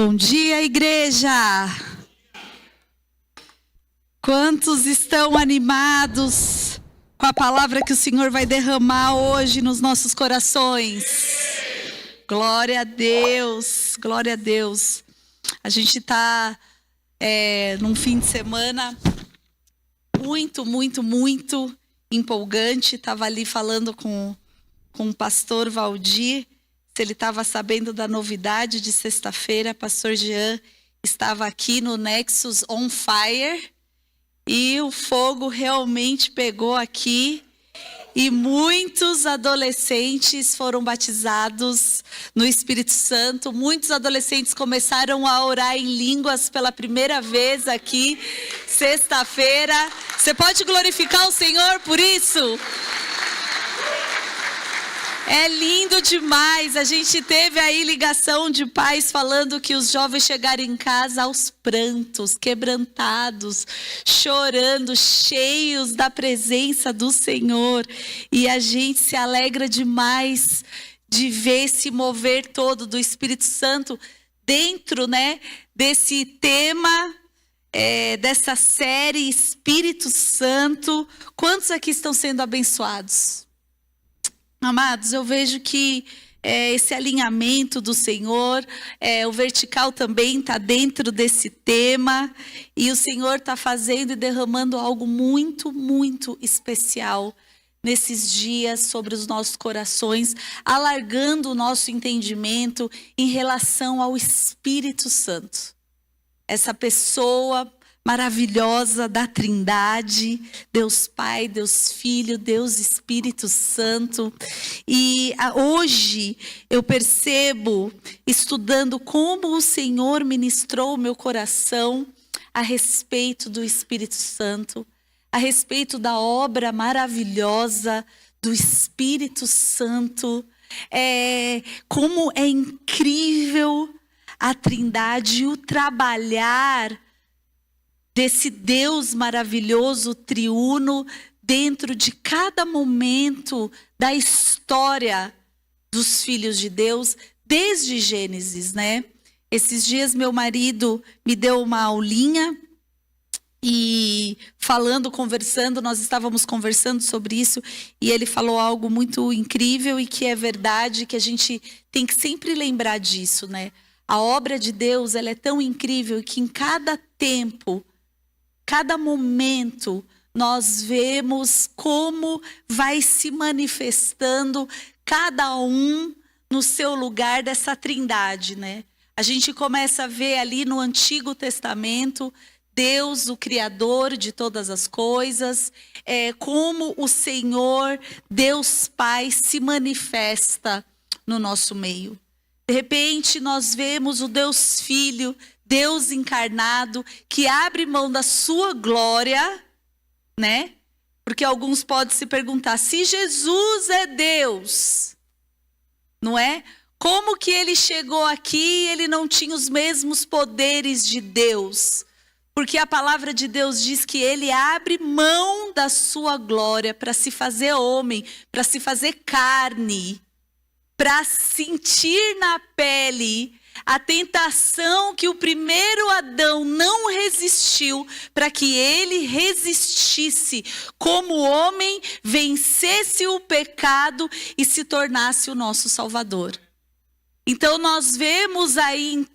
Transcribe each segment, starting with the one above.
Bom dia, igreja! Quantos estão animados com a palavra que o Senhor vai derramar hoje nos nossos corações? Glória a Deus, glória a Deus. A gente está num fim de semana muito empolgante. Estava ali falando com o pastor Valdir, se ele estava sabendo da novidade de sexta-feira. Pastor Jean estava aqui no Nexus On Fire e o fogo realmente pegou aqui e muitos adolescentes foram batizados no Espírito Santo. Muitos adolescentes começaram a orar em línguas pela primeira vez aqui, sexta-feira. Você pode glorificar o Senhor por isso? É lindo demais. A gente teve aí ligação de pais falando que os jovens chegaram em casa aos prantos, quebrantados, chorando, cheios da presença do Senhor. E a gente se alegra demais de ver esse mover todo do Espírito Santo dentro, desse tema, dessa série Espírito Santo. Quantos aqui estão sendo abençoados? Amados, eu vejo que esse alinhamento do Senhor, o vertical também está dentro desse tema, e o Senhor está fazendo e derramando algo muito especial nesses dias sobre os nossos corações, alargando o nosso entendimento em relação ao Espírito Santo. Essa pessoa maravilhosa da Trindade, Deus Pai, Deus Filho, Deus Espírito Santo. E hoje eu percebo, estudando como o Senhor ministrou o meu coração a respeito do Espírito Santo, a respeito da obra maravilhosa do Espírito Santo, como é incrível a Trindade e o trabalhar desse Deus maravilhoso, triuno, dentro de cada momento da história dos filhos de Deus, desde Gênesis, Esses dias meu marido me deu uma aulinha e conversando, nós estávamos conversando sobre isso, e ele falou algo muito incrível e que é verdade, que a gente tem que sempre lembrar disso, A obra de Deus, ela é tão incrível que em cada tempo, cada momento, nós vemos como vai se manifestando cada um no seu lugar dessa trindade, A gente começa a ver ali no Antigo Testamento, Deus, o Criador de todas as coisas, como o Senhor, Deus Pai, se manifesta no nosso meio. De repente, nós vemos o Deus Filho, Deus encarnado, que abre mão da sua glória, Porque alguns podem se perguntar, se Jesus é Deus, não é? Como que ele chegou aqui e ele não tinha os mesmos poderes de Deus? Porque a palavra de Deus diz que ele abre mão da sua glória para se fazer homem, para se fazer carne, para sentir na pele a tentação que o primeiro Adão não resistiu, para que ele resistisse como homem, vencesse o pecado e se tornasse o nosso Salvador. Então nós vemos aí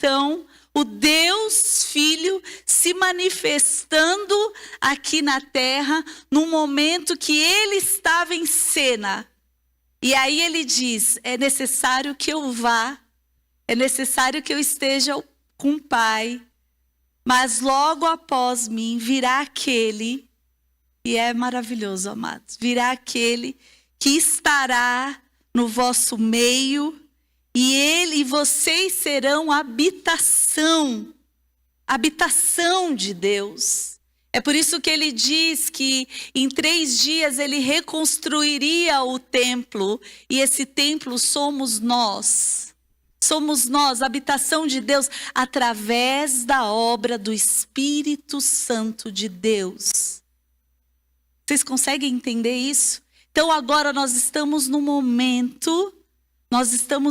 o Deus Filho se manifestando aqui na terra, num momento que ele estava em cena. E aí ele diz, é necessário que eu vá, é necessário que eu esteja com o Pai, mas logo após mim virá aquele, e é maravilhoso, amados, virá aquele que estará no vosso meio, e ele e vocês serão habitação de Deus. É por isso que ele diz que em 3 dias ele reconstruiria o templo, e esse templo somos nós. Somos nós, a habitação de Deus, através da obra do Espírito Santo de Deus. Vocês conseguem entender isso? Então agora nós estamos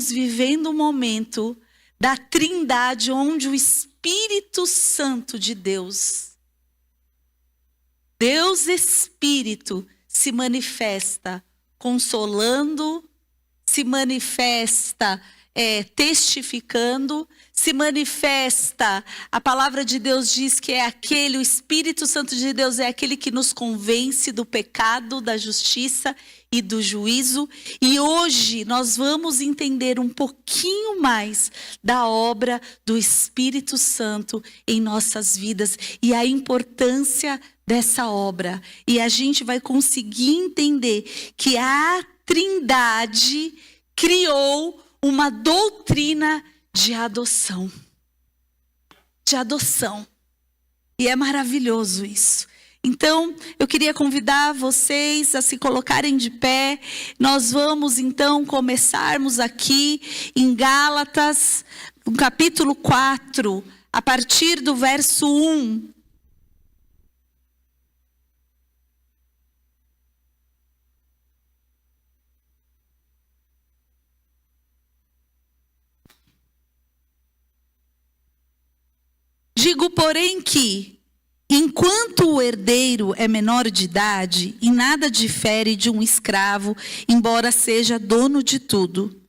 vivendo um momento da Trindade, onde o Espírito Santo de Deus, Deus Espírito, se manifesta consolando, se manifesta testificando, se manifesta, a palavra de Deus diz que é aquele, o Espírito Santo de Deus é aquele que nos convence do pecado, da justiça e do juízo. E hoje nós vamos entender um pouquinho mais da obra do Espírito Santo em nossas vidas e a importância dessa obra. E a gente vai conseguir entender que a Trindade criou uma doutrina de adoção. De adoção. E é maravilhoso isso. Então, eu queria convidar vocês a se colocarem de pé. Nós vamos, então, começarmos aqui em Gálatas, no capítulo 4, a partir do verso 1. Digo, porém, que, enquanto o herdeiro é menor de idade, em nada difere de um escravo, embora seja dono de tudo.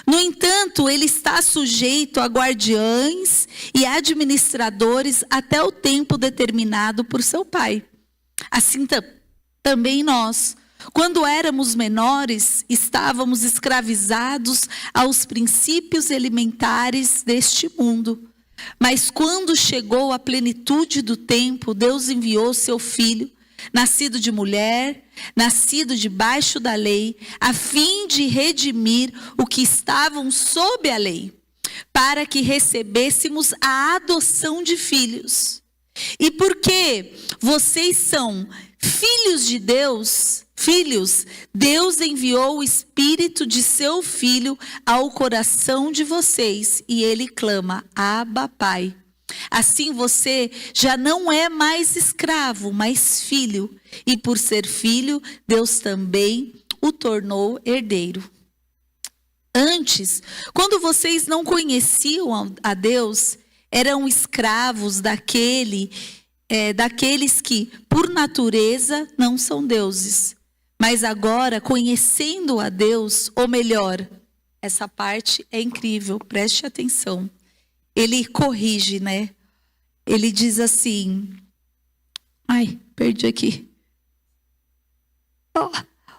No entanto, ele está sujeito a guardiães e administradores até o tempo determinado por seu pai. Assim também nós, quando éramos menores, estávamos escravizados aos princípios elementares deste mundo. Mas quando chegou a plenitude do tempo, Deus enviou seu filho, nascido de mulher, nascido debaixo da lei, a fim de redimir o que estavam sob a lei, para que recebêssemos a adoção de filhos. E porque vocês são filhos de Deus, Deus enviou o Espírito de seu Filho ao coração de vocês, e ele clama, Abba, Pai. Assim você já não é mais escravo, mas filho, e por ser filho, Deus também o tornou herdeiro. Antes, quando vocês não conheciam a Deus, eram escravos daqueles que, por natureza, não são deuses. Mas agora, conhecendo a Deus, ou melhor, essa parte é incrível, preste atenção. Ele corrige, né? Ele diz assim, perdi aqui.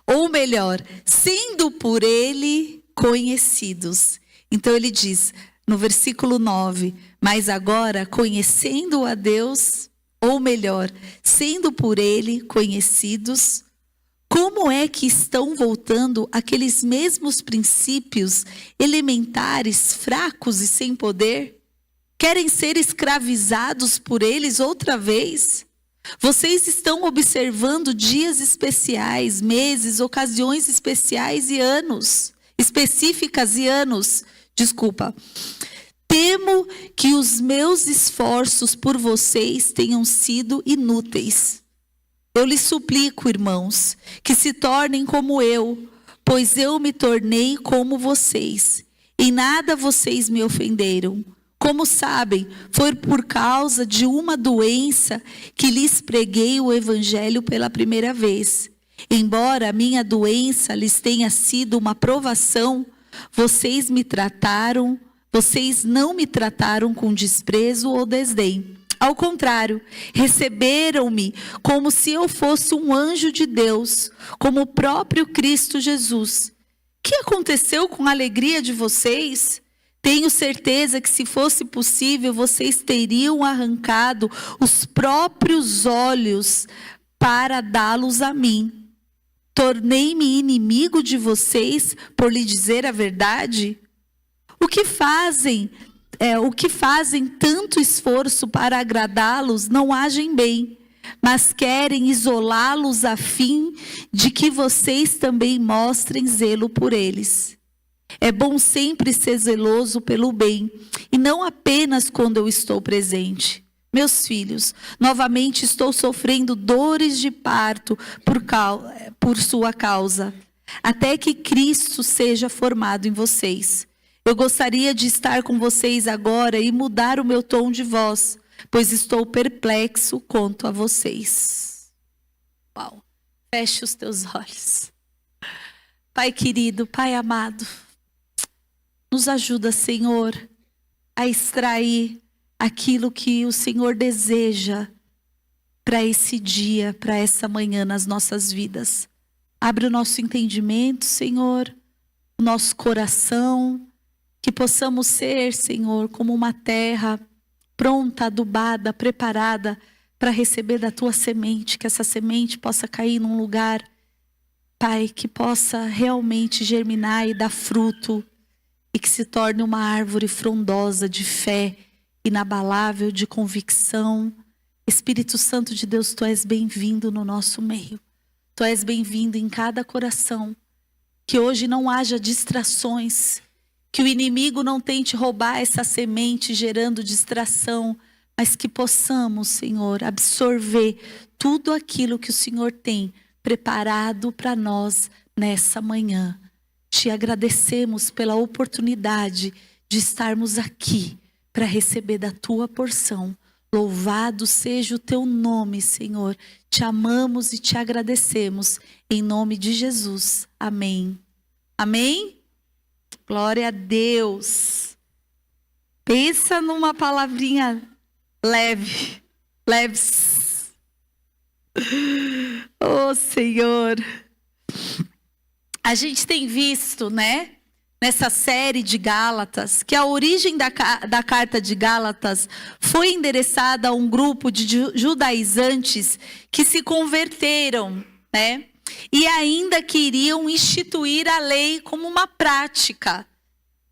Ou melhor, sendo por ele conhecidos. Então ele diz, no versículo 9, mas agora, conhecendo a Deus, ou melhor, sendo por ele conhecidos, como é que estão voltando aqueles mesmos princípios elementares, fracos e sem poder? Querem ser escravizados por eles outra vez? Vocês estão observando dias especiais, meses, ocasiões especiais e anos, específicas e anos. Temo que os meus esforços por vocês tenham sido inúteis. Eu lhes suplico, irmãos, que se tornem como eu, pois eu me tornei como vocês. Em nada vocês me ofenderam. Como sabem, foi por causa de uma doença que lhes preguei o evangelho pela primeira vez. Embora a minha doença lhes tenha sido uma provação, vocês não me trataram com desprezo ou desdém. Ao contrário, receberam-me como se eu fosse um anjo de Deus, como o próprio Cristo Jesus. O que aconteceu com a alegria de vocês? Tenho certeza que, se fosse possível, vocês teriam arrancado os próprios olhos para dá-los a mim. Tornei-me inimigo de vocês por lhe dizer a verdade? O que fazem tanto esforço para agradá-los não agem bem, mas querem isolá-los a fim de que vocês também mostrem zelo por eles. É bom sempre ser zeloso pelo bem, e não apenas quando eu estou presente. Meus filhos, novamente estou sofrendo dores de parto por sua causa, até que Cristo seja formado em vocês. Eu gostaria de estar com vocês agora e mudar o meu tom de voz, pois estou perplexo quanto a vocês. Uau! Feche os teus olhos. Pai querido, Pai amado, nos ajuda, Senhor, a extrair aquilo que o Senhor deseja para esse dia, para essa manhã nas nossas vidas. Abre o nosso entendimento, Senhor, o nosso coração, que possamos ser, Senhor, como uma terra pronta, adubada, preparada para receber da Tua semente, que essa semente possa cair num lugar, Pai, que possa realmente germinar e dar fruto, e que se torne uma árvore frondosa de fé, inabalável, de convicção. Espírito Santo de Deus, Tu és bem-vindo no nosso meio. Tu és bem-vindo em cada coração. Que hoje não haja distrações, que o inimigo não tente roubar essa semente gerando distração, mas que possamos, Senhor, absorver tudo aquilo que o Senhor tem preparado para nós nessa manhã. Te agradecemos pela oportunidade de estarmos aqui para receber da Tua porção. Louvado seja o Teu nome, Senhor. Te amamos e te agradecemos. Em nome de Jesus. Amém. Amém? Glória a Deus. Pensa numa palavrinha leve. Leves. Oh, Senhor. A gente tem visto, né, nessa série de Gálatas, que a origem da carta de Gálatas foi endereçada a um grupo de judaizantes que se converteram, né, e ainda queriam instituir a lei como uma prática,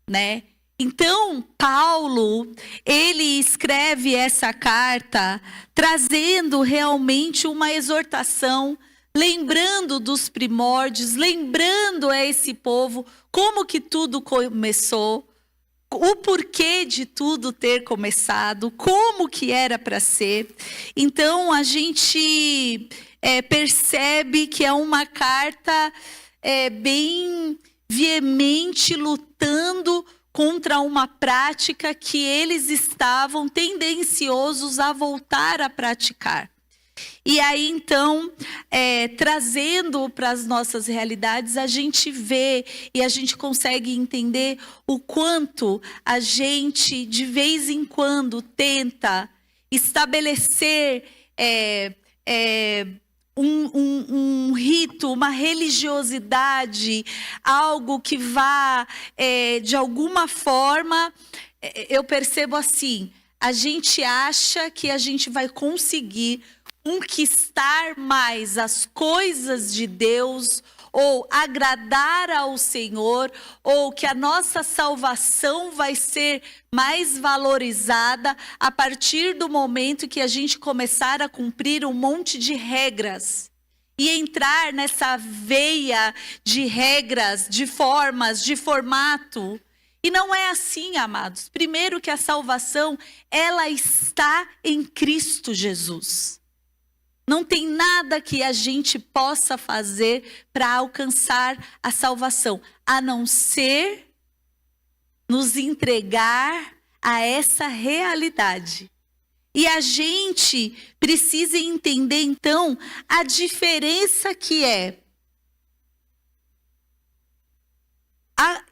né. Então, Paulo, ele escreve essa carta trazendo realmente uma exortação, lembrando dos primórdios, lembrando a esse povo como que tudo começou, o porquê de tudo ter começado, como que era para ser. Então a gente percebe que é uma carta bem veemente, lutando contra uma prática que eles estavam tendenciosos a voltar a praticar. E aí, então, trazendo para as nossas realidades, a gente vê e a gente consegue entender o quanto a gente, de vez em quando, tenta estabelecer um rito, uma religiosidade, algo que vá, de alguma forma, eu percebo assim, a gente acha que a gente vai conseguir conquistar mais as coisas de Deus, ou agradar ao Senhor, ou que a nossa salvação vai ser mais valorizada a partir do momento que a gente começar a cumprir um monte de regras. E entrar nessa veia de regras, de formas, de formato. E não é assim, amados. Primeiro que a salvação, ela está em Cristo Jesus. Não tem nada que a gente possa fazer para alcançar a salvação, a não ser nos entregar a essa realidade. E a gente precisa entender, então, a diferença que é.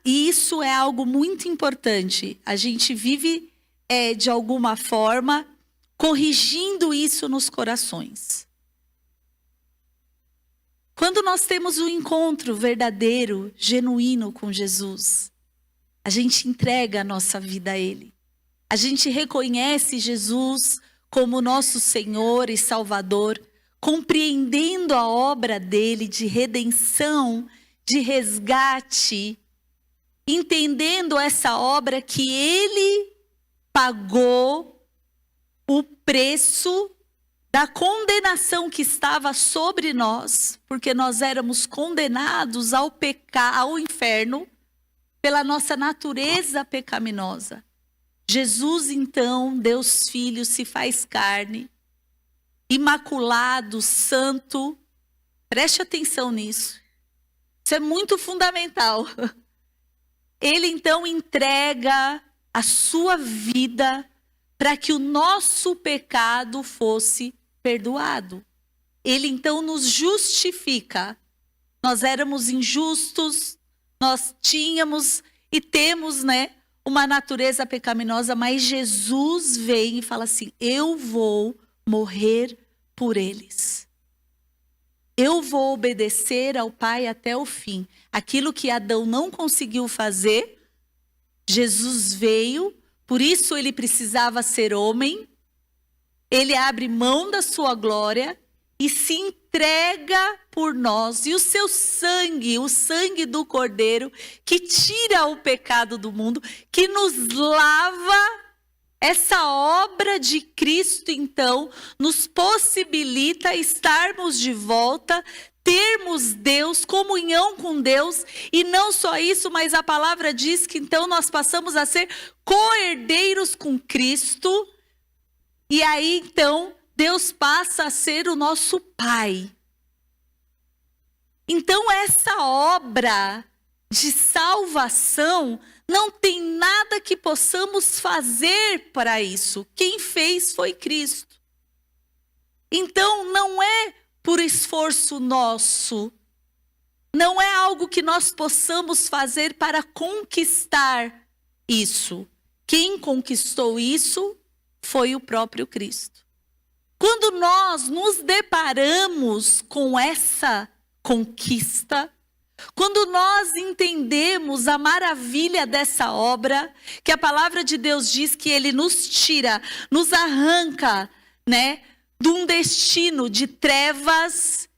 E isso é algo muito importante. A gente vive, de alguma forma, corrigindo isso nos corações. Quando nós temos um encontro verdadeiro, genuíno com Jesus, a gente entrega a nossa vida a Ele. A gente reconhece Jesus como nosso Senhor e Salvador, compreendendo a obra dele de redenção, de resgate, entendendo essa obra que Ele pagou o preço da condenação que estava sobre nós, porque nós éramos condenados ao inferno pela nossa natureza pecaminosa. Jesus, então, Deus Filho, se faz carne, imaculado, santo. Preste atenção nisso. Isso é muito fundamental. ele então entrega a sua vida para que o nosso pecado fosse perdoado. Ele então nos justifica. Nós éramos injustos, nós tínhamos e temos, uma natureza pecaminosa, mas Jesus vem e fala assim: eu vou morrer por eles. Eu vou obedecer ao Pai até o fim. Aquilo que Adão não conseguiu fazer, Jesus veio, por isso ele precisava ser homem. Ele abre mão da sua glória e se entrega por nós. E o seu sangue, o sangue do Cordeiro, que tira o pecado do mundo, que nos lava, essa obra de Cristo, então, nos possibilita estarmos de volta, termos Deus, comunhão com Deus, e não só isso, mas a palavra diz que então nós passamos a ser co-herdeiros com Cristo, e aí então Deus passa a ser o nosso Pai. Então essa obra de salvação não tem nada que possamos fazer para isso. Quem fez foi Cristo. Então não é por esforço nosso, não é algo que nós possamos fazer para conquistar isso. Quem conquistou isso foi o próprio Cristo. Quando nós nos deparamos com essa conquista, quando nós entendemos a maravilha dessa obra, que a palavra de Deus diz que ele nos tira, nos arranca, de um destino de trevas,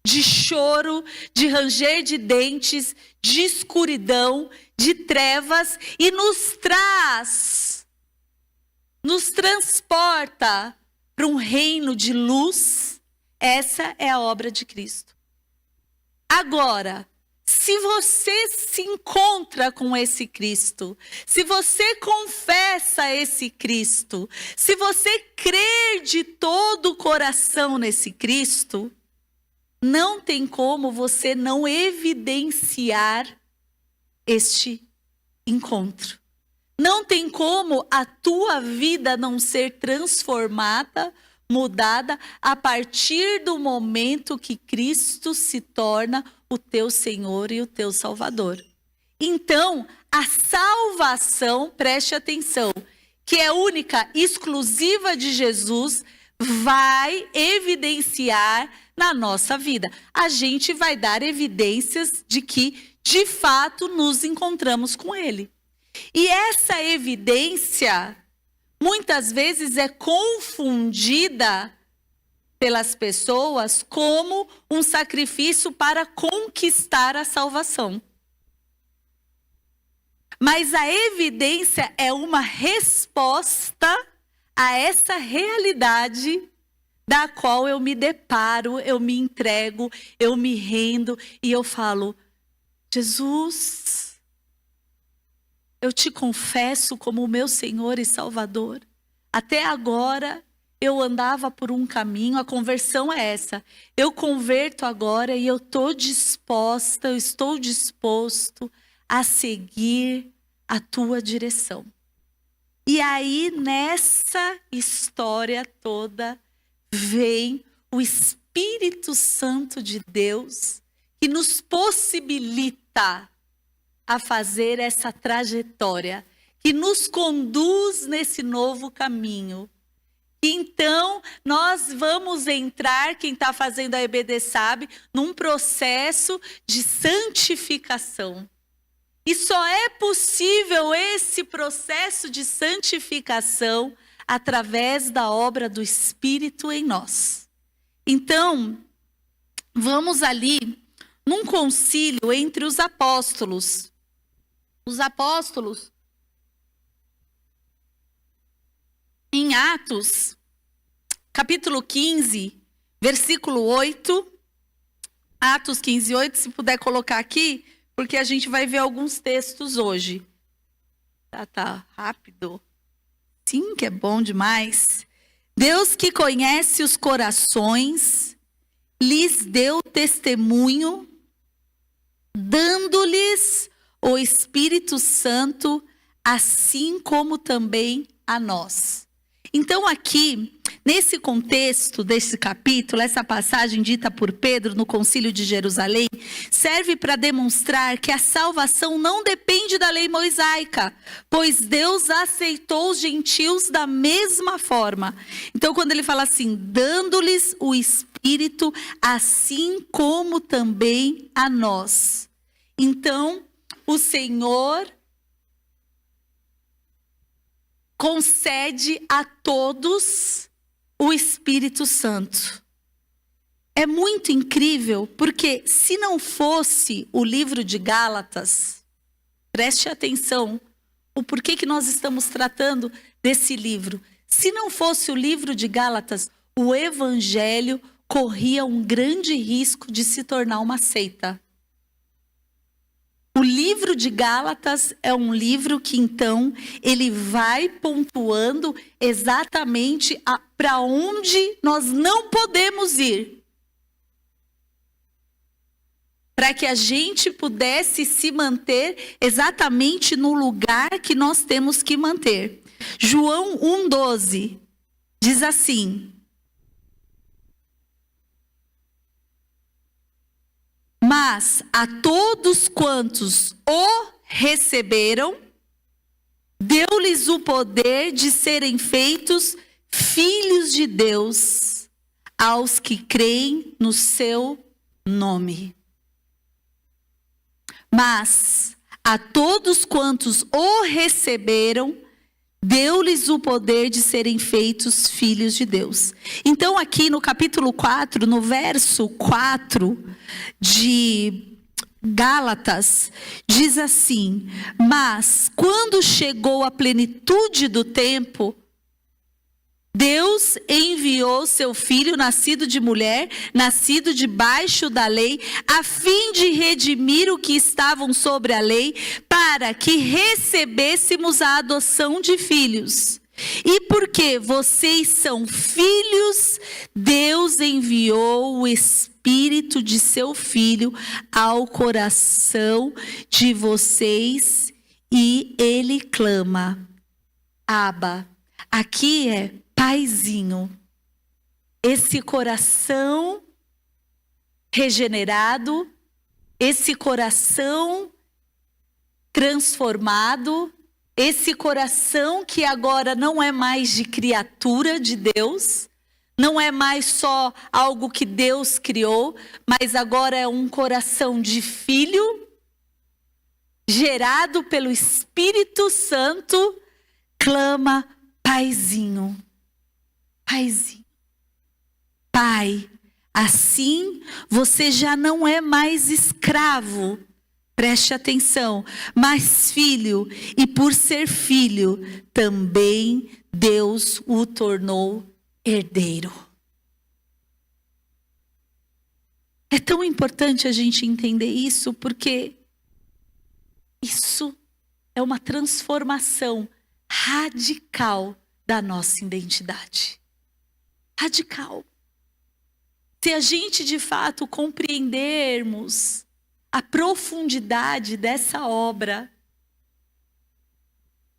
de choro, de ranger de dentes, de escuridão, de trevas, e nos transporta para um reino de luz. Essa é a obra de Cristo. Agora, se você se encontra com esse Cristo, se você confessa esse Cristo, se você crer de todo o coração nesse Cristo, não tem como você não evidenciar este encontro. Não tem como a tua vida não ser transformada, mudada, a partir do momento que Cristo se torna o teu Senhor e o teu Salvador. Então, a salvação, preste atenção, que é única, exclusiva de Jesus, vai evidenciar na nossa vida. A gente vai dar evidências de que, de fato, nos encontramos com Ele. E essa evidência, muitas vezes, é confundida pelas pessoas como um sacrifício para conquistar a salvação. Mas a evidência é uma resposta a essa realidade da qual eu me deparo, eu me entrego, eu me rendo e eu falo: Jesus, eu te confesso como o meu Senhor e Salvador. Até agora eu andava por um caminho, a conversão é essa. Eu converto agora e eu estou disposto a seguir a tua direção. E aí, nessa história toda, vem o Espírito Santo de Deus, que nos possibilita a fazer essa trajetória, que nos conduz nesse novo caminho. Então, nós vamos entrar, quem está fazendo a EBD sabe, num processo de santificação. E só é possível esse processo de santificação através da obra do Espírito em nós. Então, vamos ali num concílio entre os apóstolos. Os apóstolos, em Atos, capítulo 15, versículo 8. Atos 15, 8, se puder colocar aqui, porque a gente vai ver alguns textos hoje. Tá rápido. Sim, que é bom demais. Deus que conhece os corações, lhes deu testemunho, dando-lhes o Espírito Santo, assim como também a nós. Então aqui, nesse contexto desse capítulo, essa passagem dita por Pedro no Concílio de Jerusalém, serve para demonstrar que a salvação não depende da lei mosaica, pois Deus aceitou os gentios da mesma forma. Então quando ele fala assim, dando-lhes o Espírito, assim como também a nós. Então, o Senhor concede a todos o Espírito Santo. É muito incrível, porque se não fosse o livro de Gálatas, preste atenção, o porquê que nós estamos tratando desse livro. Se não fosse o livro de Gálatas, o Evangelho corria um grande risco de se tornar uma seita. O livro de Gálatas é um livro que, então, ele vai pontuando exatamente para onde nós não podemos ir. Para que a gente pudesse se manter exatamente no lugar que nós temos que manter. João 1,12 diz assim: mas a todos quantos o receberam, deu-lhes o poder de serem feitos filhos de Deus, aos que creem no seu nome. Mas a todos quantos o receberam, deu-lhes o poder de serem feitos filhos de Deus. Então aqui no capítulo 4, no verso 4 de Gálatas, diz assim: mas quando chegou a plenitude do tempo, Deus enviou seu filho, nascido de mulher, nascido debaixo da lei, a fim de redimir o que estavam sobre a lei, para que recebêssemos a adoção de filhos. E porque vocês são filhos, Deus enviou o Espírito de seu Filho ao coração de vocês, e ele clama, Abba. Aqui é Paizinho. Esse coração regenerado, esse coração transformado, esse coração que agora não é mais de criatura de Deus, não é mais só algo que Deus criou, mas agora é um coração de filho, gerado pelo Espírito Santo, clama, Paizinho, Paizinho, Pai, assim você já não é mais escravo, preste atenção, mas filho, e por ser filho, também Deus o tornou herdeiro. É tão importante a gente entender isso, porque isso é uma transformação radical da nossa identidade. Radical. Se a gente de fato compreendermos a profundidade dessa obra,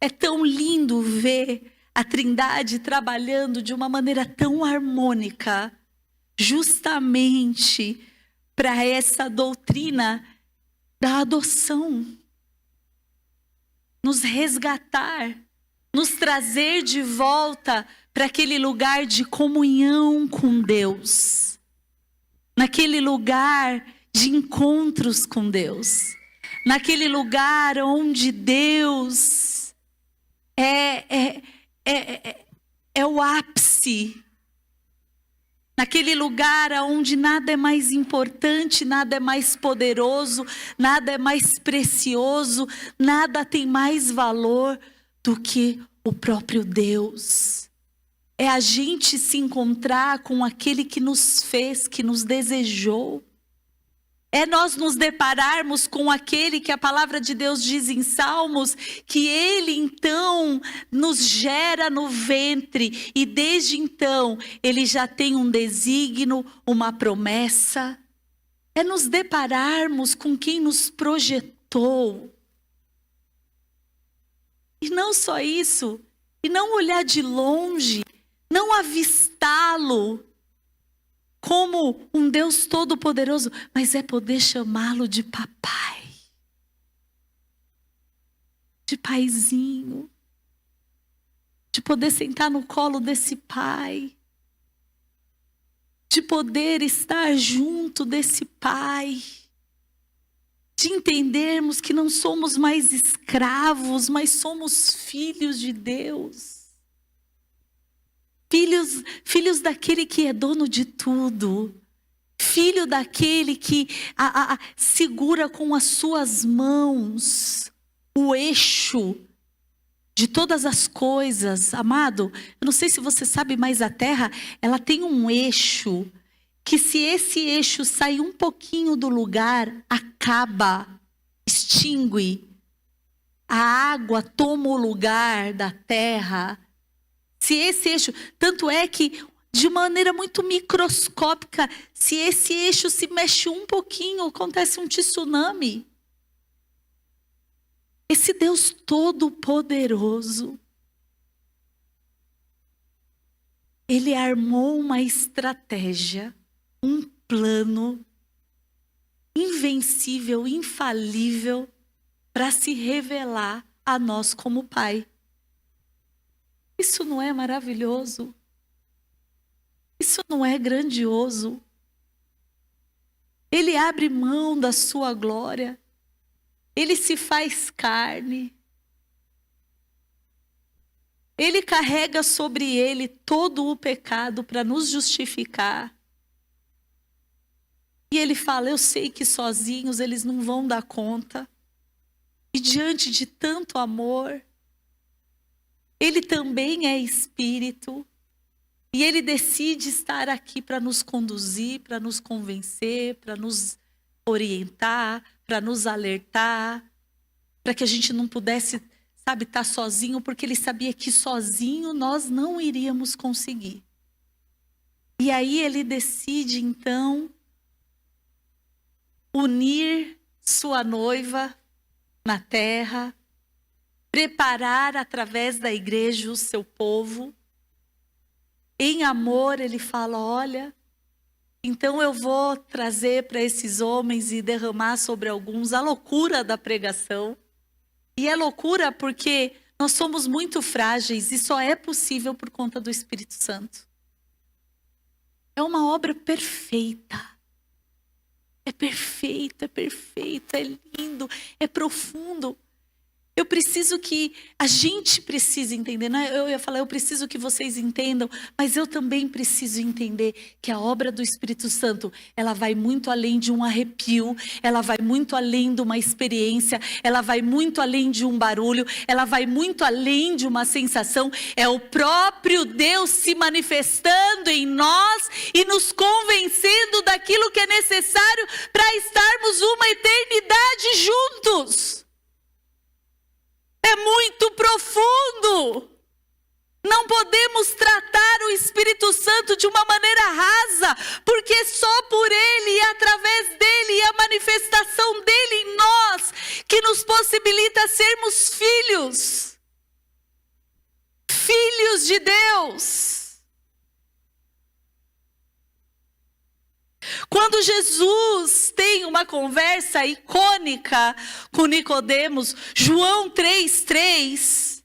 é tão lindo ver a Trindade trabalhando de uma maneira tão harmônica, justamente para essa doutrina da adoção, nos resgatar, nos trazer de volta para aquele lugar de comunhão com Deus, naquele lugar de encontros com Deus, naquele lugar onde Deus é o ápice, naquele lugar onde nada é mais importante, nada é mais poderoso, nada é mais precioso, nada tem mais valor do que o próprio Deus. É a gente se encontrar com aquele que nos fez, que nos desejou. É nós nos depararmos com aquele que a palavra de Deus diz em Salmos, que ele então nos gera no ventre, e desde então ele já tem um desígnio, uma promessa. É nos depararmos com quem nos projetou. E não só isso, e não olhar de longe, não avistá-lo como um Deus todo-poderoso, mas é poder chamá-lo de papai, de paizinho, de poder sentar no colo desse pai, de poder estar junto desse pai, de entendermos que não somos mais escravos, mas somos filhos de Deus. Filhos daquele que é dono de tudo. Filho daquele que segura com as suas mãos o eixo de todas as coisas. Amado, eu não sei se você sabe, mas a terra, ela tem um eixo que, se esse eixo sair um pouquinho do lugar, acaba, extingue. A água toma o lugar da terra. Se esse eixo, tanto é que, de maneira muito microscópica, se esse eixo se mexe um pouquinho, acontece um tsunami. Esse Deus todo-poderoso, Ele armou uma estratégia, um plano invencível, infalível, para se revelar a nós como Pai. Isso não é maravilhoso? Isso não é grandioso? Ele abre mão da sua glória. Ele se faz carne. Ele carrega sobre ele todo o pecado para nos justificar. E ele fala, eu sei que sozinhos eles não vão dar conta. E diante de tanto amor, ele também é espírito. E ele decide estar aqui para nos conduzir, para nos convencer, para nos orientar, para nos alertar, para que a gente não pudesse, estar sozinho, porque ele sabia que sozinho nós não iríamos conseguir. E aí ele decide, então, unir sua noiva na terra, preparar através da igreja o seu povo. Em amor, ele fala, olha, então eu vou trazer para esses homens e derramar sobre alguns a loucura da pregação. E é loucura porque nós somos muito frágeis e só é possível por conta do Espírito Santo. É uma obra perfeita. É perfeito, é lindo, é profundo. Eu preciso que a gente precise entender, não é? Eu ia falar, eu preciso que vocês entendam, mas eu também preciso entender que a obra do Espírito Santo, ela vai muito além de um arrepio, ela vai muito além de uma experiência, ela vai muito além de um barulho, ela vai muito além de uma sensação. É o próprio Deus se manifestando em nós e nos convencendo daquilo que é necessário para estarmos uma eternidade juntos. É muito profundo. Não podemos tratar o Espírito Santo de uma maneira rasa, porque só por Ele e através dEle e a manifestação dEle em nós que nos possibilita sermos filhos. Filhos de Deus. Quando Jesus tem uma conversa icônica com Nicodemos, João 3:3,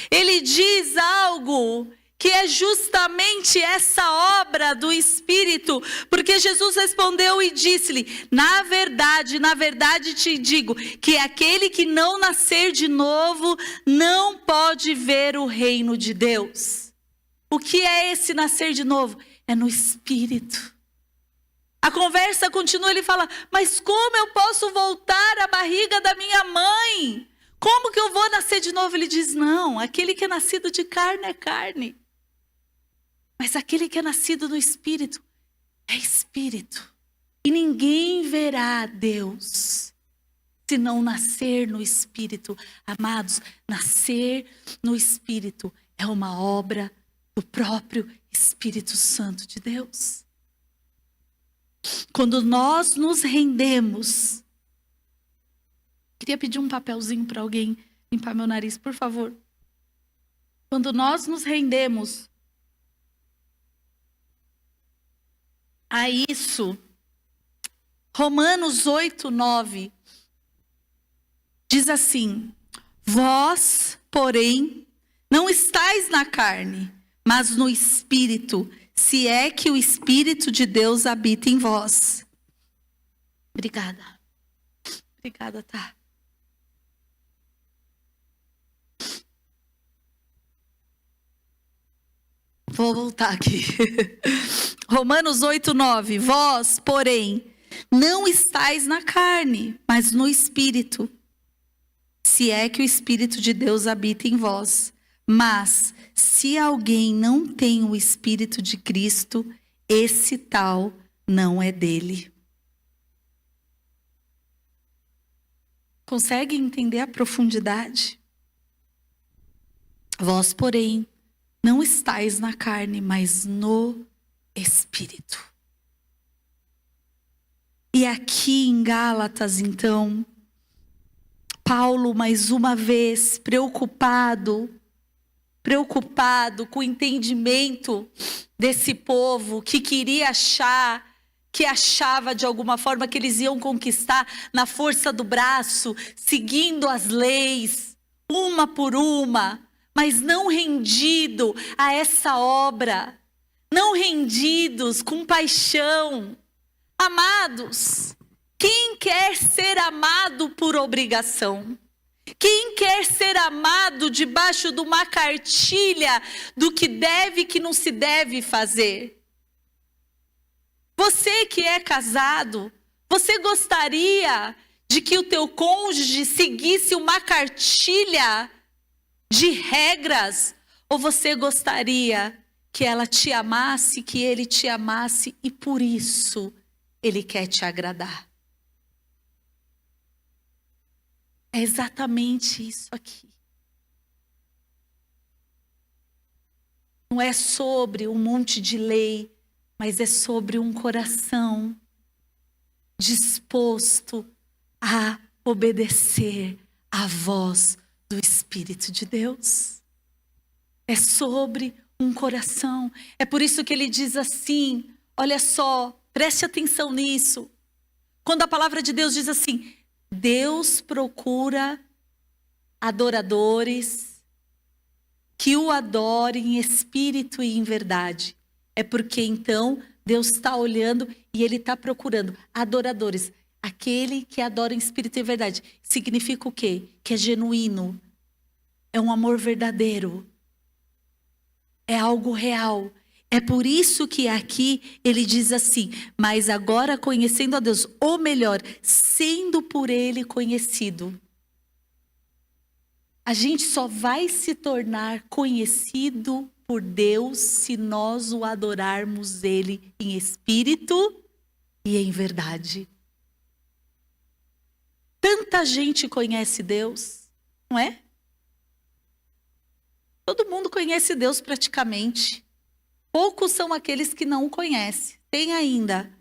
ele diz algo que é justamente essa obra do Espírito, porque Jesus respondeu e disse-lhe, na verdade te digo, que aquele que não nascer de novo não pode ver o reino de Deus. O que é esse nascer de novo? É no Espírito. A conversa continua, ele fala, mas como eu posso voltar à barriga da minha mãe? Como que eu vou nascer de novo? Ele diz, não, aquele que é nascido de carne é carne. Mas aquele que é nascido no Espírito é Espírito. E ninguém verá a Deus se não nascer no Espírito. Amados, nascer no Espírito é uma obra do próprio Espírito Santo de Deus. Quando nós nos rendemos, queria pedir um papelzinho para alguém limpar meu nariz, por favor. Quando nós nos rendemos a isso, Romanos 8:9 diz assim: vós, porém, não estáis na carne, mas no Espírito, se é que o Espírito de Deus habita em vós. Obrigada. Obrigada, tá? Vou voltar aqui. Romanos 8:9. Vós, porém, não estáis na carne, mas no Espírito, se é que o Espírito de Deus habita em vós. Mas, se alguém não tem o Espírito de Cristo, esse tal não é dele. Consegue entender a profundidade? Vós, porém, não estáis na carne, mas no Espírito. E aqui em Gálatas, então, Paulo, mais uma vez, preocupado com o entendimento desse povo que queria que achava de alguma forma que eles iam conquistar na força do braço, seguindo as leis, uma por uma, mas não rendido a essa obra, não rendidos com paixão. Amados, quem quer ser amado por obrigação? Quem quer ser amado debaixo de uma cartilha do que deve e que não se deve fazer? Você que é casado, você gostaria de que o teu cônjuge seguisse uma cartilha de regras? Ou você gostaria que ela te amasse, que ele te amasse e por isso ele quer te agradar? É exatamente isso aqui. Não é sobre um monte de lei, mas é sobre um coração disposto a obedecer à voz do Espírito de Deus. É sobre um coração. É por isso que ele diz assim, olha só, preste atenção nisso. Quando a palavra de Deus diz assim, Deus procura adoradores que o adorem em espírito e em verdade. É porque então Deus está olhando e Ele está procurando adoradores. Aquele que adora em espírito e em verdade. Significa o quê? Que é genuíno. É um amor verdadeiro. É algo real. É por isso que aqui ele diz assim, mas agora conhecendo a Deus, ou melhor, sendo por Ele conhecido. A gente só vai se tornar conhecido por Deus se nós o adorarmos Ele em espírito e em verdade. Tanta gente conhece Deus, não é? Todo mundo conhece Deus praticamente. Poucos são aqueles que não o conhecem. Tem ainda.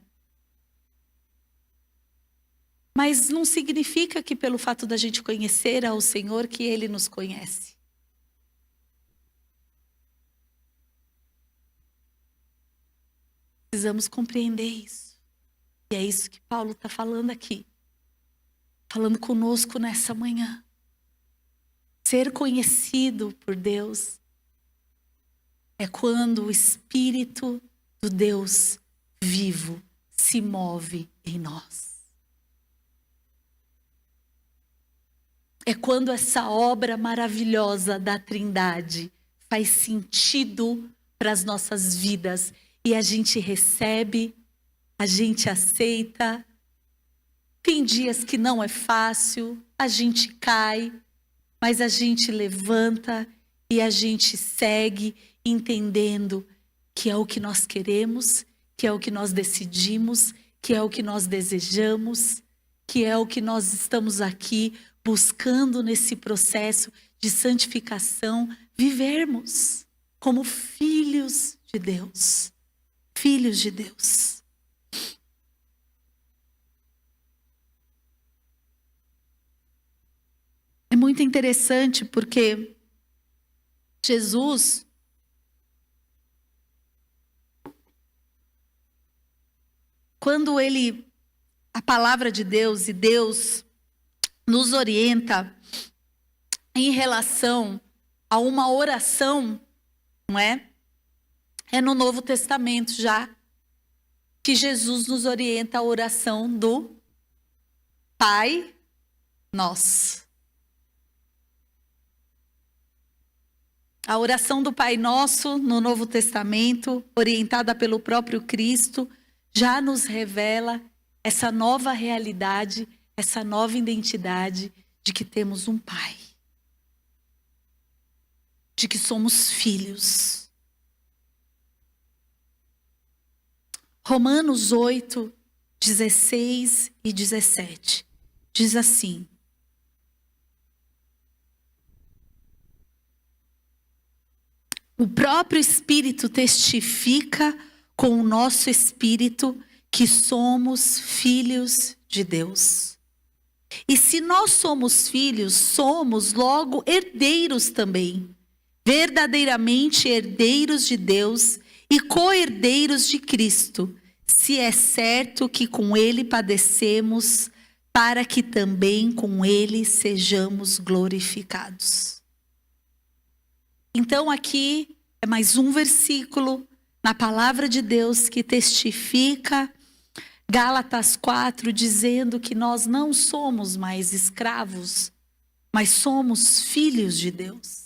Mas não significa que pelo fato da gente conhecer ao Senhor que Ele nos conhece. Precisamos compreender isso. E é isso que Paulo está falando aqui. Falando conosco nessa manhã. Ser conhecido por Deus é quando o Espírito do Deus vivo se move em nós. É quando essa obra maravilhosa da Trindade faz sentido para as nossas vidas e a gente recebe, a gente aceita. Tem dias que não é fácil, a gente cai, mas a gente levanta e a gente segue entendendo que é o que nós queremos, que é o que nós decidimos, que é o que nós desejamos, que é o que nós estamos aqui buscando nesse processo de santificação, vivermos como filhos de Deus. Filhos de Deus. É muito interessante porque Jesus, quando a palavra de Deus e Deus nos orienta em relação a uma oração, não é? É no Novo Testamento já que Jesus nos orienta a oração do Pai Nosso. A oração do Pai Nosso no Novo Testamento, orientada pelo próprio Cristo, já nos revela essa nova realidade, essa nova identidade de que temos um Pai. De que somos filhos. Romanos 8, 16 e 17. Diz assim: o próprio Espírito testifica com o nosso espírito que somos filhos de Deus. E se nós somos filhos, somos logo herdeiros também, verdadeiramente herdeiros de Deus e co-herdeiros de Cristo, se é certo que com Ele padecemos, para que também com Ele sejamos glorificados. Então aqui é mais um versículo na palavra de Deus que testifica Gálatas 4, dizendo que nós não somos mais escravos, mas somos filhos de Deus.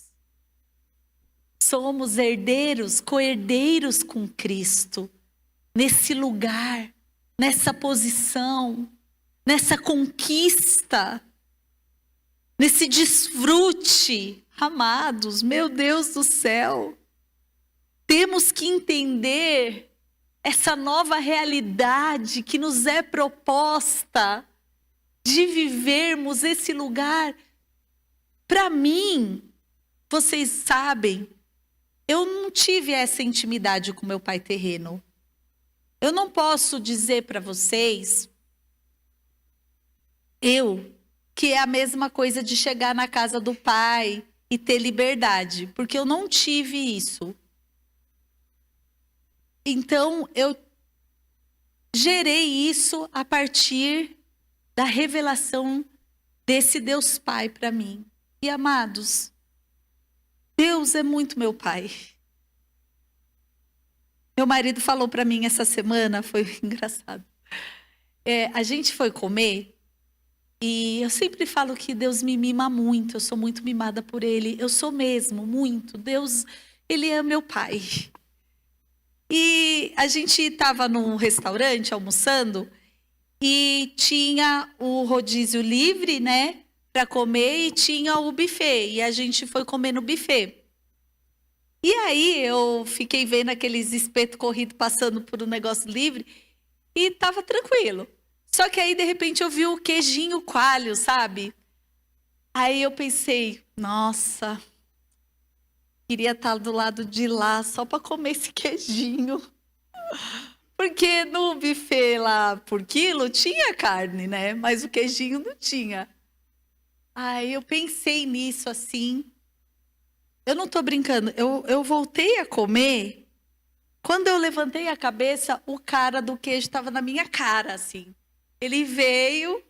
Somos herdeiros, co-herdeiros com Cristo, nesse lugar, nessa posição, nessa conquista, nesse desfrute. Amados, meu Deus do céu, temos que entender essa nova realidade que nos é proposta de vivermos esse lugar. Para mim, vocês sabem, eu não tive essa intimidade com meu pai terreno. Eu não posso dizer para vocês, que é a mesma coisa de chegar na casa do pai e ter liberdade, porque eu não tive isso. Então, eu gerei isso a partir da revelação desse Deus Pai para mim. E, amados, Deus é muito meu pai. Meu marido falou para mim essa semana, foi engraçado. A gente foi comer e eu sempre falo que Deus me mima muito, eu sou muito mimada por Ele. Eu sou mesmo, muito. Deus, Ele é meu pai. E a gente estava num restaurante almoçando e tinha o rodízio livre, né, para comer, e tinha o buffet. E a gente foi comer no buffet. E aí eu fiquei vendo aqueles espetos corridos passando por um negócio livre e estava tranquilo. Só que aí, de repente, eu vi o queijinho coalho, sabe? Aí eu pensei, nossa, queria estar do lado de lá só para comer esse queijinho. Porque no buffet lá por quilo tinha carne, né? Mas o queijinho não tinha. Aí eu pensei nisso assim. Eu não estou brincando. Eu voltei a comer. Quando eu levantei a cabeça, o cara do queijo estava na minha cara, assim. Ele veio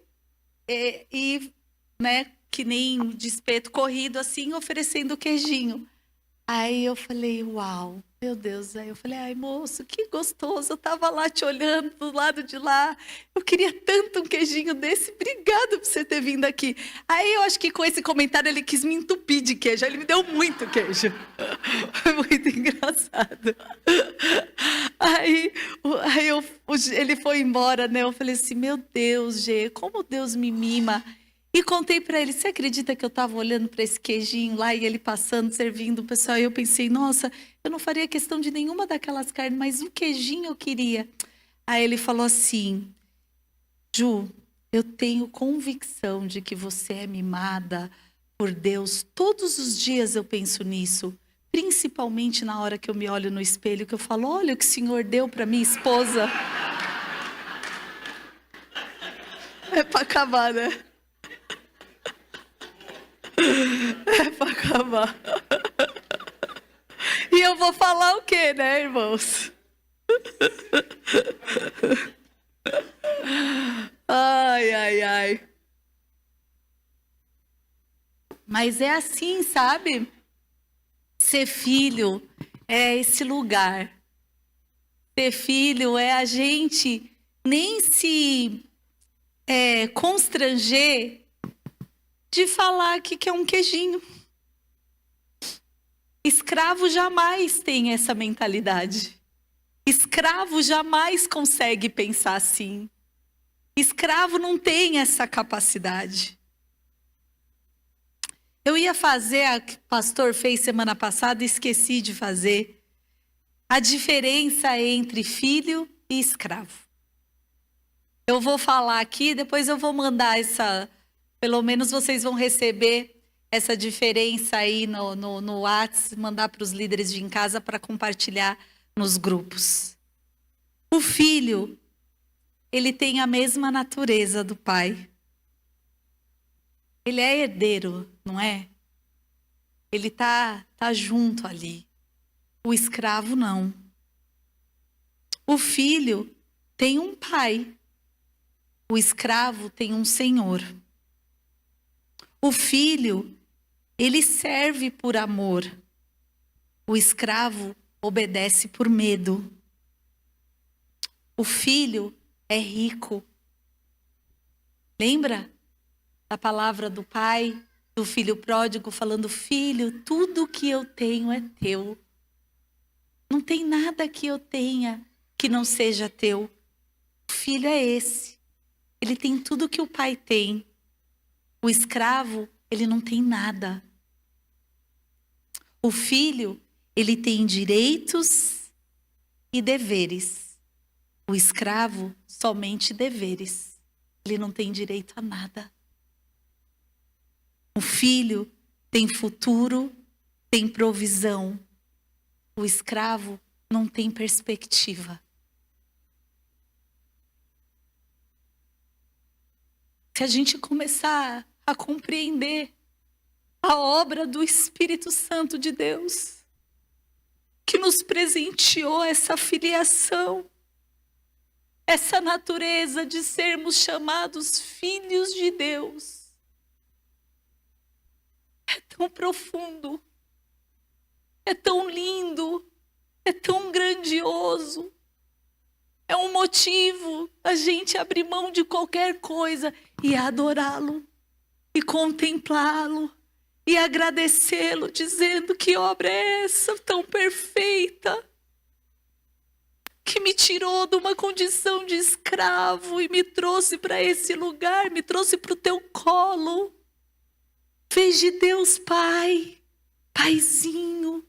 né, que nem de espeto corrido, assim, oferecendo o queijinho. Aí eu falei, uau, meu Deus. Aí eu falei, ai, moço, que gostoso. Eu tava lá te olhando do lado de lá. Eu queria tanto um queijinho desse. Obrigada por você ter vindo aqui. Aí eu acho que com esse comentário ele quis me entupir de queijo. Aí ele me deu muito queijo. Foi muito engraçado. Aí ele foi embora, né? Eu falei assim, meu Deus, Gê, como Deus me mima. E contei para ele, você acredita que eu estava olhando para esse queijinho lá e ele passando, servindo o pessoal? E eu pensei, nossa, eu não faria questão de nenhuma daquelas carnes, mas um queijinho eu queria. Aí ele falou assim, Ju, eu tenho convicção de que você é mimada por Deus. Todos os dias eu penso nisso, principalmente na hora que eu me olho no espelho, que eu falo, olha o que o Senhor deu para minha esposa. É para acabar, né? É para acabar. E eu vou falar o quê, né, irmãos? Ai, ai, ai. Mas é assim, sabe? Ser filho é esse lugar. Ser filho é a gente nem se constranger de falar que é um queijinho. Escravo jamais tem essa mentalidade. Escravo jamais consegue pensar assim. Escravo não tem essa capacidade. Eu ia fazer, a que o pastor fez semana passada e esqueci de fazer, a diferença entre filho e escravo. Eu vou falar aqui, depois eu vou mandar pelo menos vocês vão receber essa diferença aí no WhatsApp, mandar para os líderes de em casa para compartilhar nos grupos. O filho, ele tem a mesma natureza do pai. Ele é herdeiro, não é? Ele tá junto ali. O escravo não. O filho tem um pai. O escravo tem um senhor. O filho, ele serve por amor. O escravo obedece por medo. O filho é rico. Lembra da palavra do pai, do filho pródigo, falando: filho, tudo que eu tenho é teu. Não tem nada que eu tenha que não seja teu. O filho é esse. Ele tem tudo que o pai tem. O escravo, ele não tem nada. O filho, ele tem direitos e deveres. O escravo, somente deveres. Ele não tem direito a nada. O filho tem futuro, tem provisão. O escravo não tem perspectiva. Se a gente começar a compreender a obra do Espírito Santo de Deus, que nos presenteou essa filiação, essa natureza de sermos chamados filhos de Deus, é tão profundo, é tão lindo, é tão grandioso. É um motivo a gente abrir mão de qualquer coisa e adorá-lo, e contemplá-lo, e agradecê-lo, dizendo: que obra é essa tão perfeita, que me tirou de uma condição de escravo e me trouxe para esse lugar, me trouxe para o teu colo. Fez de Deus Pai, Paizinho.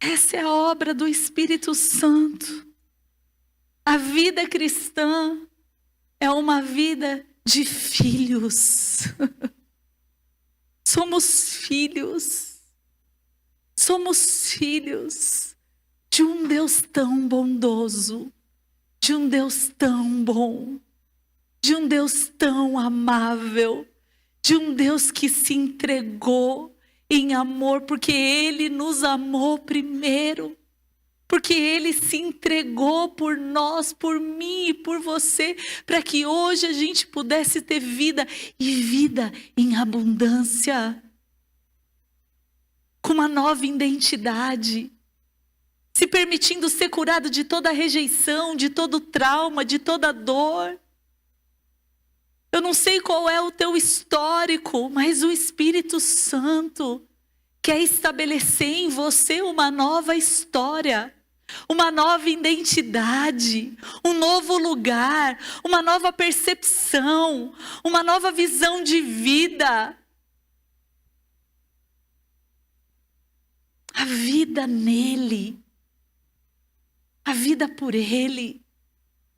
Essa é a obra do Espírito Santo. A vida cristã é uma vida de filhos. Somos filhos. Somos filhos de um Deus tão bondoso, de um Deus tão bom, de um Deus tão amável, de um Deus que se entregou em amor, porque Ele nos amou primeiro, porque Ele se entregou por nós, por mim e por você, para que hoje a gente pudesse ter vida, e vida em abundância, com uma nova identidade, se permitindo ser curado de toda rejeição, de todo trauma, de toda dor. Eu não sei qual é o teu histórico, mas o Espírito Santo quer estabelecer em você uma nova história, uma nova identidade, um novo lugar, uma nova percepção, uma nova visão de vida. A vida nele, a vida por ele.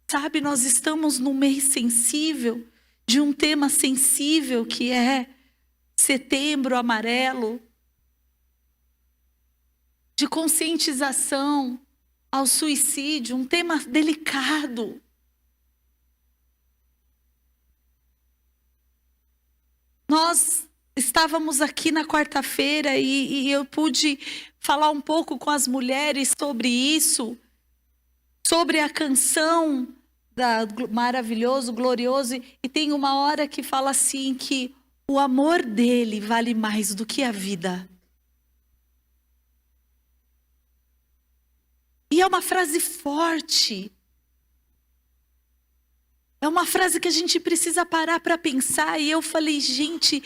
Sabe, nós estamos num mês sensível, de um tema sensível que é Setembro Amarelo, de conscientização ao suicídio, um tema delicado. nós estávamos aqui na quarta-feira e eu pude falar um pouco com as mulheres sobre isso, sobre a canção da Maravilhoso, Glorioso, e tem uma hora que fala assim que o amor dele vale mais do que a vida. E é uma frase forte. É uma frase que a gente precisa parar para pensar. E eu falei, gente,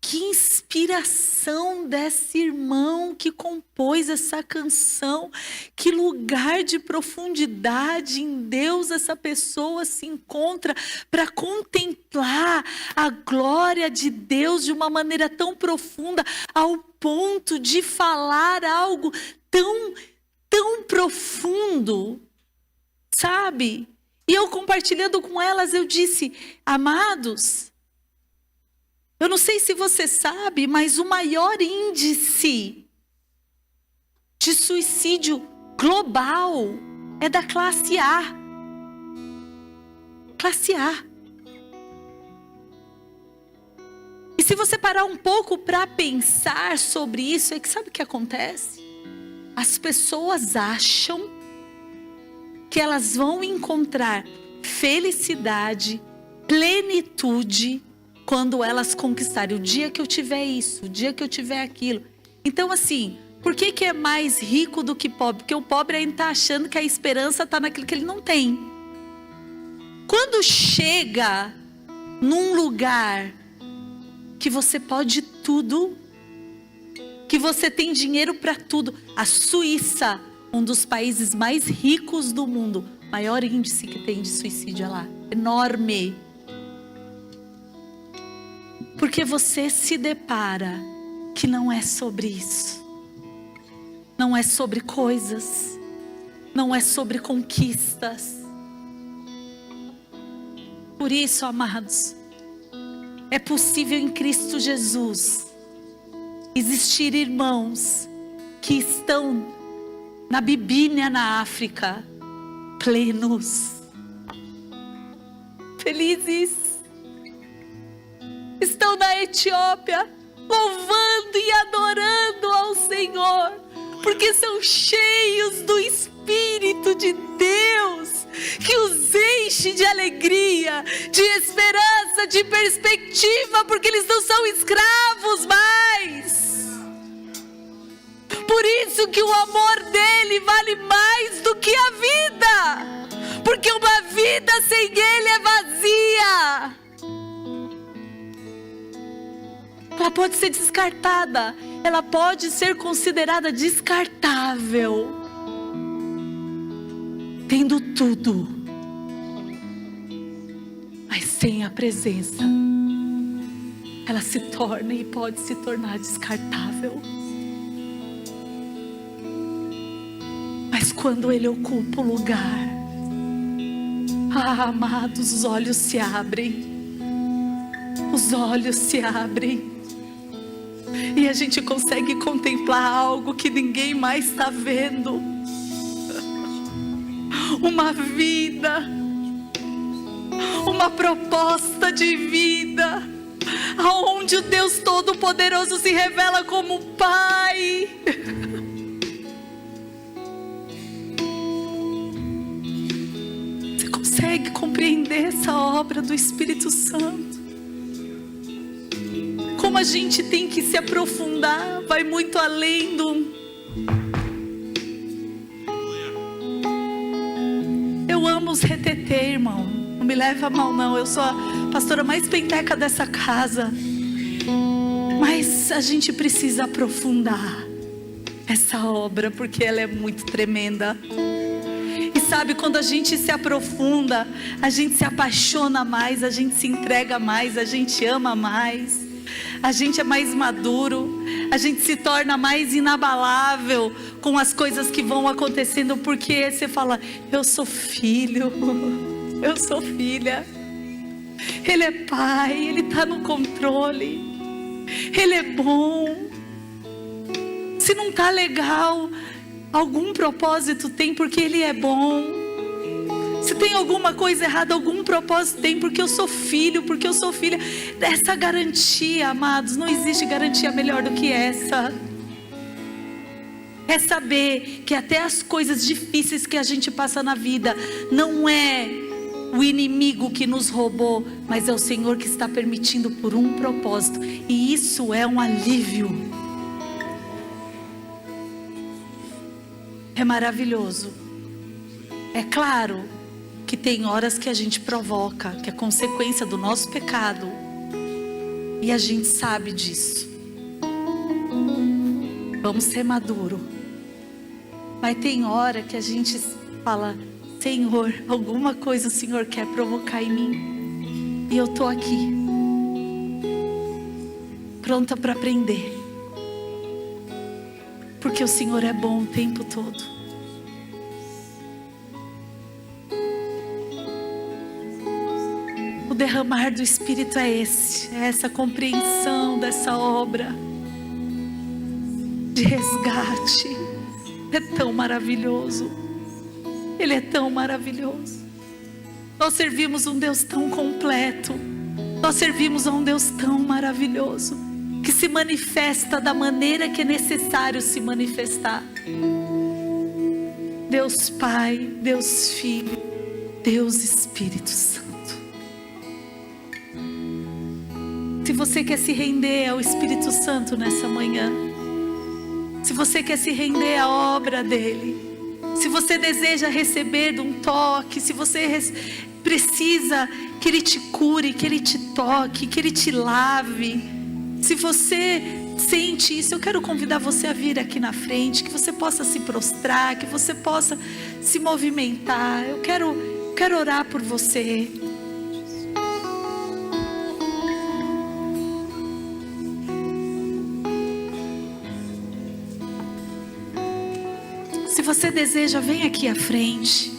que inspiração desse irmão que compôs essa canção. Que lugar de profundidade em Deus essa pessoa se encontra para contemplar a glória de Deus de uma maneira tão profunda, ao ponto de falar algo tão profundo, sabe? E eu compartilhando com elas, eu disse, amados, eu não sei se você sabe, mas o maior índice de suicídio global é da classe A. Classe A. E se você parar um pouco para pensar sobre isso, é que sabe o que acontece? As pessoas acham que elas vão encontrar felicidade, plenitude, quando elas conquistarem. O dia que eu tiver isso, o dia que eu tiver aquilo. Então assim, por que é mais rico do que pobre? Porque o pobre ainda está achando que a esperança está naquilo que ele não tem. Quando chega num lugar que você pode tudo, que você tem dinheiro para tudo. A Suíça, um dos países mais ricos do mundo, maior índice que tem de suicídio lá, enorme. Porque você se depara que não é sobre isso, não é sobre coisas, não é sobre conquistas. Por isso, amados, é possível em Cristo Jesus existir irmãos que estão na Bibínia, na África, plenos, felizes, estão na Etiópia, louvando e adorando ao Senhor, porque são cheios do Espírito de Deus, que os enche de alegria, de esperança, de perspectiva, porque eles não são escravos mais. Por isso que o amor dele vale mais do que a vida, porque uma vida sem ele é vazia. Ela pode ser descartada, ela pode ser considerada descartável, tendo tudo, mas sem a presença, ela se torna e pode se tornar descartável. Mas quando ele ocupa o lugar, amados, os olhos se abrem. Os olhos se abrem. E a gente consegue contemplar algo que ninguém mais está vendo. Uma vida. Uma proposta de vida. Onde o Deus Todo-Poderoso se revela como Pai. Consegue compreender essa obra do Espírito Santo? Como a gente tem que se aprofundar, vai muito além do... Eu amo os retetê, irmão. Não me leva a mal, não. Eu sou a pastora mais penteca dessa casa. Mas a gente precisa aprofundar essa obra, porque ela é muito tremenda. Sabe, quando a gente se aprofunda, a gente se apaixona mais, a gente se entrega mais, a gente ama mais, a gente é mais maduro, a gente se torna mais inabalável com as coisas que vão acontecendo, porque você fala, eu sou filho, eu sou filha, Ele é Pai, Ele está no controle, Ele é bom. Se não está legal, algum propósito tem, porque Ele é bom. Se tem alguma coisa errada, algum propósito tem, porque eu sou filho, porque eu sou filha. Essa garantia, amados, não existe garantia melhor do que essa. É saber que até as coisas difíceis que a gente passa na vida, não é o inimigo que nos roubou, mas é o Senhor que está permitindo por um propósito. E isso é um alívio. É maravilhoso. É claro que tem horas que a gente provoca, que é consequência do nosso pecado. E a gente sabe disso. Vamos ser maduros. Mas tem hora que a gente fala: Senhor, alguma coisa o Senhor quer provocar em mim. E eu estou aqui, pronta para aprender. Porque o Senhor é bom o tempo todo. O derramar do Espírito é esse. É essa compreensão dessa obra de resgate. É tão maravilhoso. Ele é tão maravilhoso. Nós servimos um Deus tão completo. Nós servimos a um Deus tão maravilhoso, que se manifesta da maneira que é necessário se manifestar. Deus Pai, Deus Filho, Deus Espírito Santo. Se você quer se render ao Espírito Santo nessa manhã, se você quer se render à obra dele, se você deseja receber de um toque, se você precisa que ele te cure, que ele te toque, que ele te lave, se você sente isso, eu quero convidar você a vir aqui na frente, que você possa se prostrar, que você possa se movimentar. Eu quero orar por você. Se você deseja, vem aqui à frente.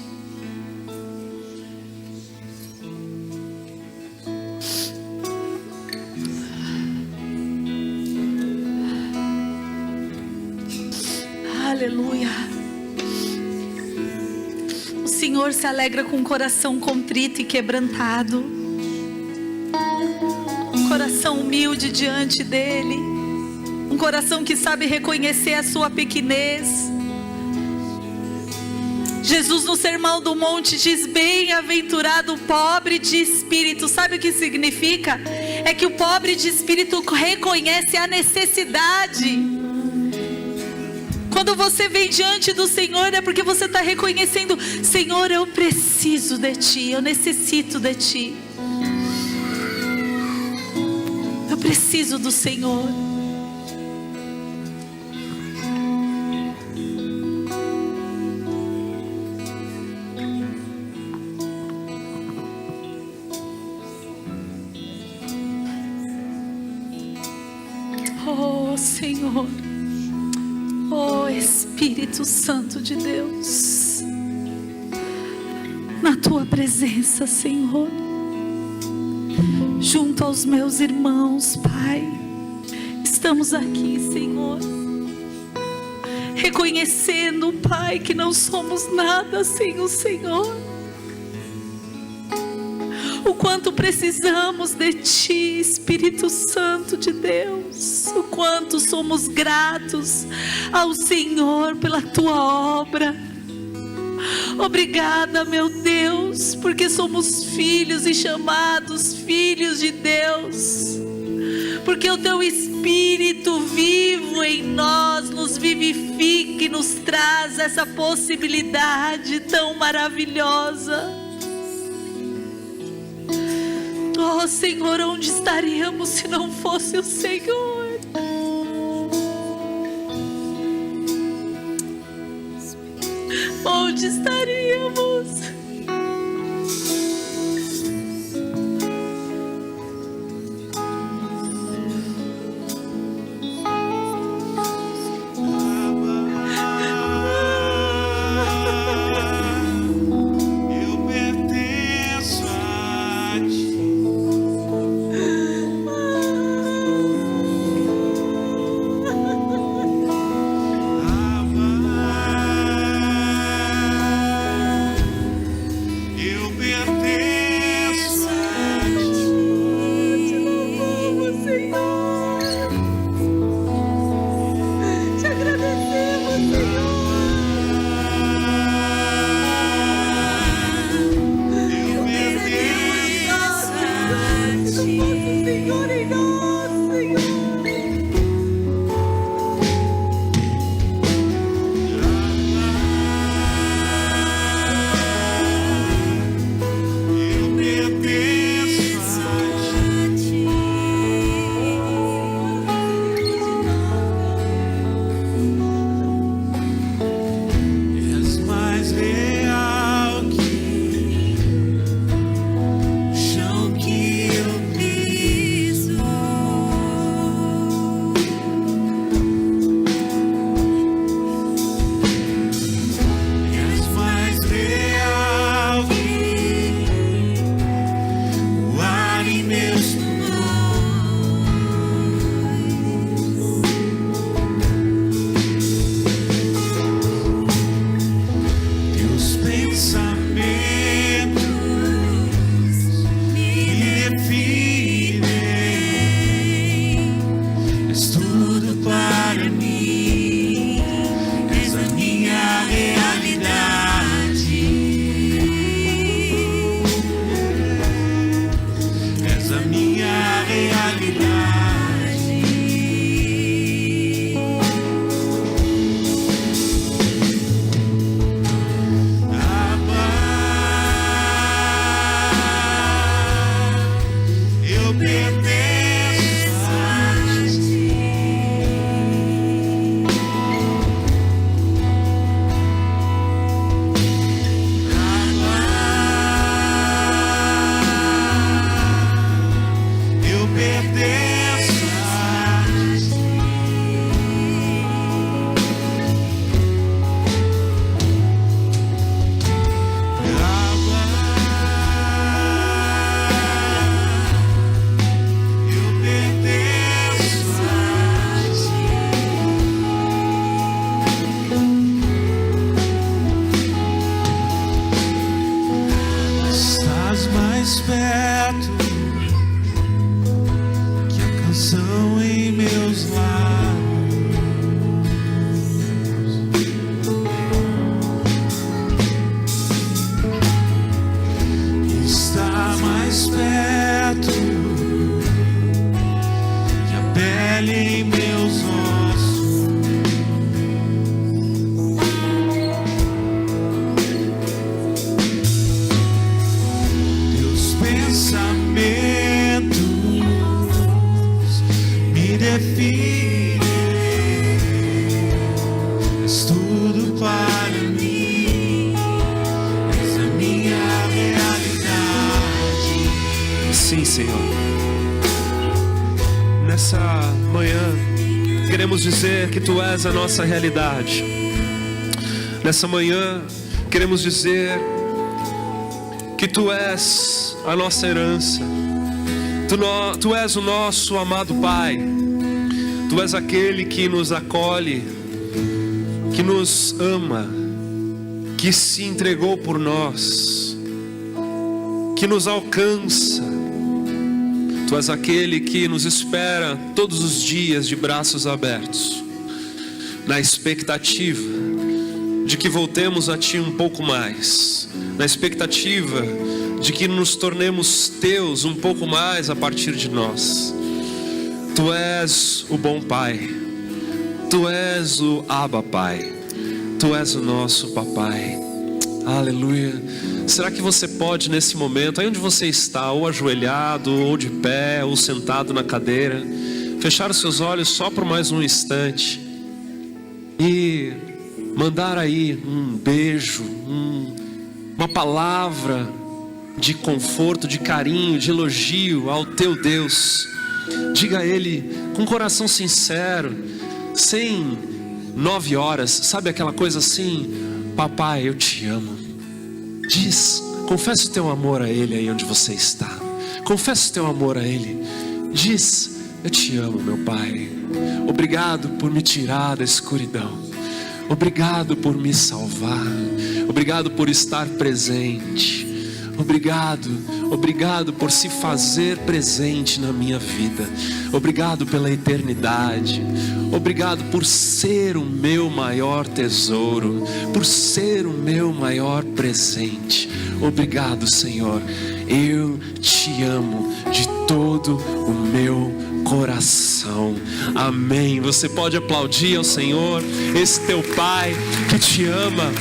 Aleluia. O Senhor se alegra com um coração contrito e quebrantado, um coração humilde diante dele, um coração que sabe reconhecer a sua pequenez. Jesus no Sermão do Monte diz: bem-aventurado o pobre de espírito. Sabe o que significa? É que o pobre de espírito reconhece a necessidade. Quando você vem diante do Senhor, é porque você está reconhecendo: Senhor, eu preciso de Ti, eu necessito de Ti. Eu preciso do Senhor. Oh Senhor, oh Espírito Santo de Deus, na Tua presença, Senhor, junto aos meus irmãos, Pai, estamos aqui, Senhor, reconhecendo, Pai, que não somos nada sem o Senhor. O quanto precisamos de Ti, Espírito Santo de Deus. O quanto somos gratos ao Senhor pela Tua obra. Obrigada, meu Deus, porque somos filhos e chamados filhos de Deus. Porque o Teu Espírito vivo em nós nos vivifica e nos traz essa possibilidade tão maravilhosa. Oh Senhor, onde estaríamos se não fosse o Senhor? Onde estaríamos? queremos dizer que Tu és a nossa realidade. Nessa manhã, queremos dizer que Tu és a nossa herança. Tu és o nosso amado Pai. Tu és aquele que nos acolhe, que nos ama, que se entregou por nós, que nos alcança. Tu és aquele que nos espera todos os dias de braços abertos, na expectativa de que voltemos a Ti um pouco mais, na expectativa de que nos tornemos Teus um pouco mais a partir de nós. Tu és o bom Pai, Tu és o Abba Pai, Tu és o nosso Papai. Aleluia. Será que você pode nesse momento, aí onde você está, ou ajoelhado, ou de pé, ou sentado na cadeira, fechar os seus olhos só por mais um instante e mandar aí um beijo, uma palavra de conforto, de carinho, de elogio ao teu Deus. Diga a Ele com um coração sincero, sem 9 horas, sabe aquela coisa assim: Papai, eu te amo. Diz, confessa o teu amor a Ele aí onde você está. Confessa o teu amor a Ele. Diz, eu te amo, meu Pai. Obrigado por me tirar da escuridão. Obrigado por me salvar. Obrigado por estar presente. Obrigado por se fazer presente na minha vida. Obrigado pela eternidade. Obrigado por ser o meu maior tesouro, por ser o meu maior presente. Obrigado, Senhor. Eu te amo de todo o meu coração. Amém. Você pode aplaudir ao Senhor, esse teu Pai que te ama,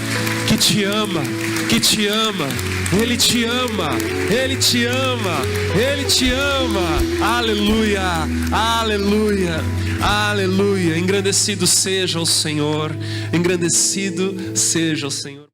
que te ama, que te ama. Ele te ama, Ele te ama, Ele te ama. Aleluia, aleluia, aleluia. Engrandecido seja o Senhor, engrandecido seja o Senhor.